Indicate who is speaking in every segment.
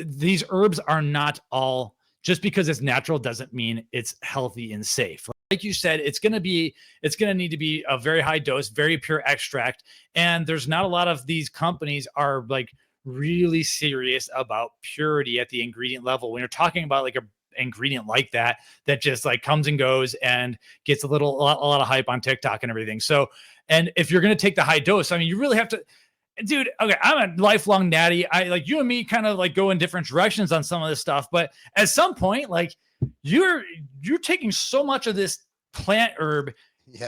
Speaker 1: these herbs are not all, just because it's natural doesn't mean it's healthy and safe. Like you said, it's going to need to be a very high dose, very pure extract. And there's not a lot of these companies are like really serious about purity at the ingredient level. When you're talking about like a ingredient like that just like comes and goes and gets a lot of hype on TikTok and everything. So, and if you're going to take the high dose, I mean, you really have to, dude. Okay, I'm a lifelong natty. I like you and me kind of like go in different directions on some of this stuff, but at some point, like you're taking so much of this plant herb,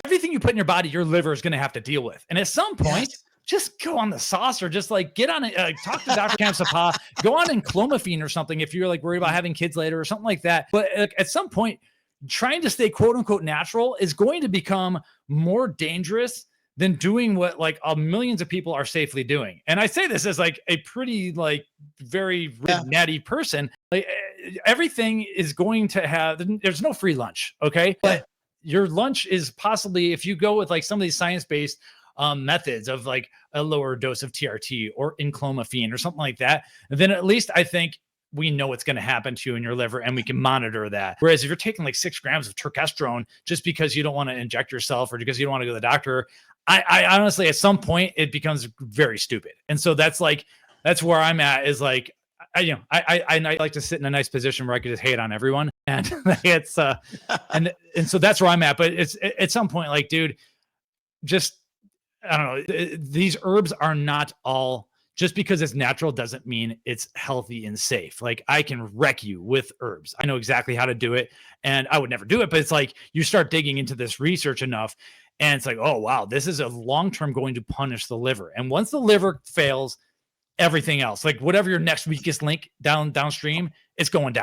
Speaker 1: everything you put in your body, your liver is going to have to deal with. And at some point, just go on the sauce, or just like get on it, talk to Dr. Kamsapa, go on inclomiphene or something if you're like worried about having kids later or something like that. But at some point, trying to stay quote unquote natural is going to become more dangerous than doing what like millions of people are safely doing. And I say this as like a pretty like very natty person. Like everything is going to have, there's no free lunch. Okay. But your lunch is possibly, if you go with like some of these science-based methods of like a lower dose of TRT or inclomiphene or something like that, then at least I think we know what's going to happen to you in your liver and we can monitor that. Whereas if you're taking like 6 grams of turkestrone just because you don't want to inject yourself or because you don't want to go to the doctor, I honestly, at some point it becomes very stupid. And so that's where I'm at, is like, I like to sit in a nice position where I could just hate on everyone. And it's, and so that's where I'm at. But it's at some point, like, dude, just, I don't know. These herbs are not all, just because it's natural doesn't mean it's healthy and safe. Like I can wreck you with herbs. I know exactly how to do it and I would never do it, but it's like you start digging into this research enough and it's like, oh, wow, this is a long-term going to punish the liver. And once the liver fails, everything else, like whatever your next weakest link downstream, it's going down.